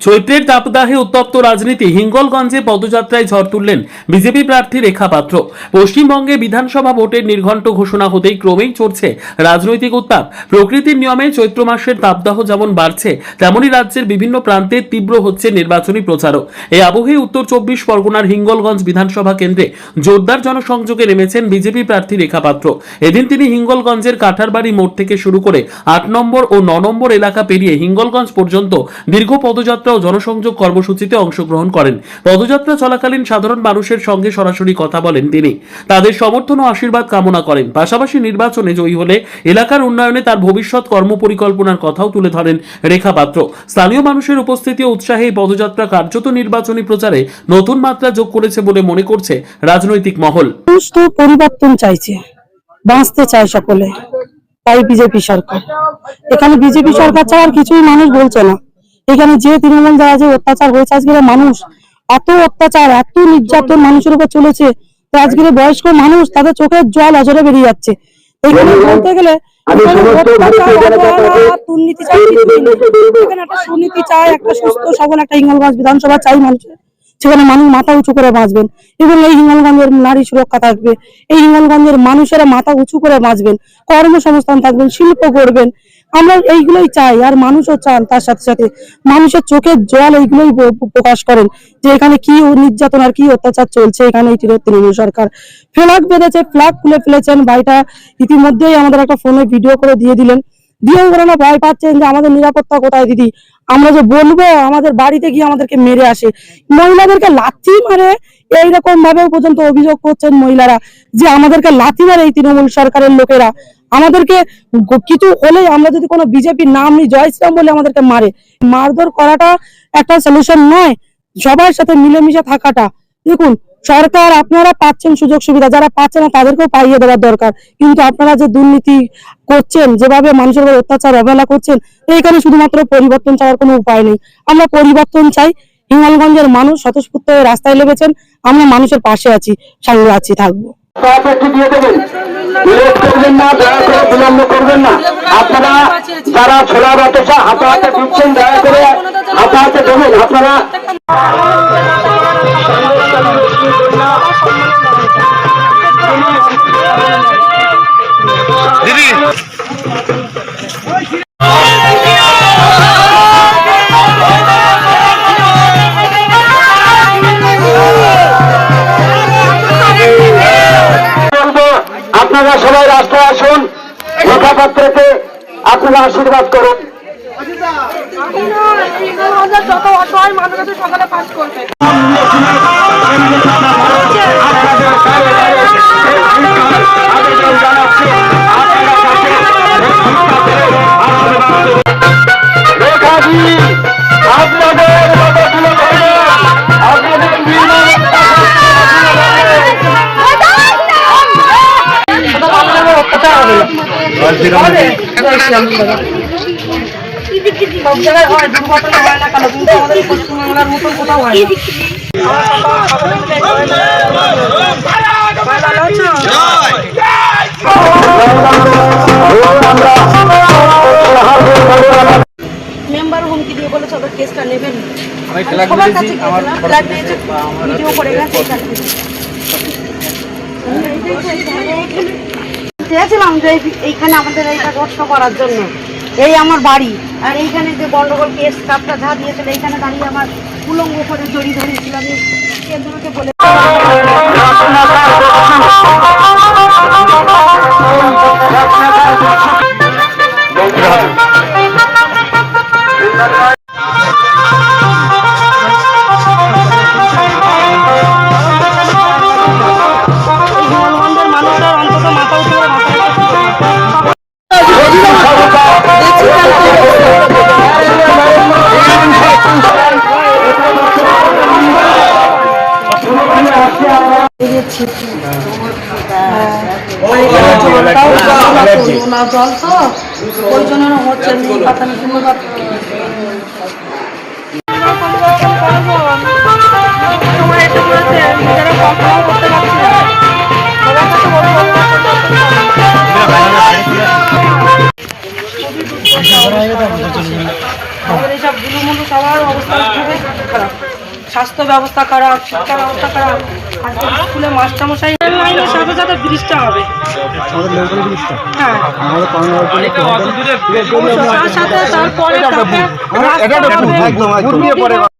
চৈত্রের তাপদাহে উত্তপ্ত রাজনীতি। হিঙ্গলগঞ্জে পদযাত্রায় ঝড় তুললেন বিজেপি প্রার্থী রেখা পাত্র। পশ্চিমবঙ্গে বিধানসভা ভোটের নির্ঘণ্ট ঘোষণা হতেই ক্রমেই চড়ছে রাজনৈতিক উত্তাপ। প্রকৃতির নিয়মে চৈত্র মাসের তাপদাহ যেমন বাড়ছে, তেমনি রাজ্যের বিভিন্ন প্রান্তে তীব্র হচ্ছে নির্বাচনী প্রচারও। এই আবহে উত্তর 24 পরগনার হিঙ্গলগঞ্জ বিধানসভা কেন্দ্রে জোরদার জনসংযোগে নেমেছেন বিজেপি প্রার্থী রেখা পাত্র। এদিন তিনি হিঙ্গলগঞ্জের কাঠারবাড়ি মোড় থেকে শুরু করে 8 নম্বর ও 9 নম্বর এলাকা পেরিয়ে হিঙ্গলগঞ্জ পর্যন্ত দীর্ঘ পদযাত্রা ও জনসংযোগ কর্মসূচিতে অংশগ্রহণ করেন। পদযাত্রা চলাকালীন সাধারণ মানুষের সঙ্গে সরাসরি কথা বলেন তিনি, তাদের সমর্থন ও আশীর্বাদ কামনা করেন। পাশাপাশি নির্বাচনে জয়ী হলে এলাকার উন্নয়নে তার ভবিষ্যৎ কর্মপরিকল্পনার কথাও তুলে ধরেন রেখা পাত্র। স্থানীয় মানুষের উপস্থিতি ও উৎসাহে এই পদযাত্রা কার্যত নির্বাচনী প্রচারে নতুন মাত্রা যোগ করেছে বলে মনে করছে রাজনৈতিক মহল। পরিবর্তন চাইছে, বাঁচতে চায় সকলে, তাই বিজেপি সরকার। এখানে বিজেপি সরকার ছাড়া আর কিছুই মানুষ বলছে না। এখানে যে তৃণমূল দ্বারা যে অত্যাচার হয়েছে, আজকের মানুষ এত অত্যাচার, এত নির্যাতন মানুষের উপর চলেছে, আজকের বয়স্ক মানুষ তাদের চোখের জল অঝরে বেরিয়ে যাচ্ছে। এখানে বলতে গেলে দুর্নীতি চাই, এখানে একটা সুনীতি চাই, একটা সুস্থ সবল একটা হিঙ্গলগঞ্জ বিধানসভা চাই মানুষের, সেখানে মানুষ মাথা উঁচু করে বাঁচবেন এবং এই হিঙ্গলগঞ্জের নারী সুরক্ষা থাকবে। এই হিঙ্গলগঞ্জের মানুষেরা মাথা উঁচু করে বাঁচবেন, কর্মসংস্থান থাকবেন, শিল্প করবেন। আমরা এইগুলোই চাই, আর মানুষও চান। তার সাথে সাথে মানুষের চোখের জল এইগুলোই প্রকাশ করেন যে এখানে কি নির্যাতন আর কি অত্যাচার চলছে। এখানে এই তৃণমূল সরকার ফ্ল্যাগ বেঁধেছে, ফ্ল্যাগ খুলে ফেলেছেন। বাড়িটা ইতিমধ্যেই আমাদের একটা ফোনে ভিডিও করে দিয়ে দিলেন। দিয়েও ওনারা ভয় পাচ্ছেন যে আমাদের নিরাপত্তা কোথায় দিদি, আমরা যে বলবো আমাদের বাড়িতে গিয়ে আমাদেরকে মেরে আসে, মহিলাদেরকে লাথি মারে, এইরকম ভাবে পর্যন্ত অভিযোগ করছেন মহিলারা যে আমাদেরকে লাথি মারে এই তৃণমূল সরকারের লোকেরা। আমাদেরকে কিছু হলেই, আমরা যদি কোনো বিজেপির নাম নিই, জয় শ্রীরাম বলে আমাদেরকে মারে। মারধর করাটা একটা সলিউশন নয়, সবার সাথে মিলেমিশে থাকাটা। দেখুন, সরকার আপনারা পাচ্ছেন সুযোগ সুবিধা, যারা পাচ্ছে না তাদেরকেও পাইয়ে দেওয়ার দরকার। কিন্তু আপনারা যে দুর্নীতি করছেন, যেভাবে মানুষের উপর অত্যাচার অবহেলা করছেন, এইখানে শুধুমাত্র পরিবর্তন চাওয়ার কোনো উপায় নেই। আমরা পরিবর্তন চাই। হিঙ্গলগঞ্জের মানুষ স্বতঃস্ফূর্ত হয়ে রাস্তায় নেমেছেন, আমরা মানুষের পাশে আছি, সঙ্গে আছি, থাকবো। বিলম্ব করবেন না। আপনারা যারা ছোলা বাতাসা হাতে হাতে দিচ্ছেন, দয়া করে হাতে হাতে দেবেন। আপনারা আপনারা সবাই রাস্তায় আসুন, রেখা পাত্রকে আপনারা আশীর্বাদ করুন। যত অসহায় মানুষ আছে সকালে পাস করবে। সব জায়গায় হয়, দুর্ঘটনা হয় না কেন, কিন্তু আমাদের পশ্চিমবাংলার মতো কোথাও হয় না। মেম্বার হুমকি দিয়ে বলেছে ওদের কেসটা নেবেন। সবার কাছে ভিডিও করে গেছে। চেয়েছিলাম যে এইখানে আমাদের এইটা কষ্ট করার জন্য, এই আমার বাড়ি, আর এইখানে যে গন্ডগোল কেস কাপটা যা দিয়েছিল, এইখানে দাঁড়িয়ে আমার উলঙ্গ করে জড়ি ধরেছিল। আমি কেন্দ্রকে বলে জল তো ওই জন্য হচ্ছে দুলুমুলু সবার অবস্থা খুবই খারাপ, স্বাস্থ্য ব্যবস্থা খারাপ, শিক্ষা ব্যবস্থা খারাপ। আজকে স্কুলে মাস্টারমশাই লাইনের সাথে সাথে ব্রিজটা হবে, হ্যাঁ তার সাথে তারপরে রাস্তা হবে।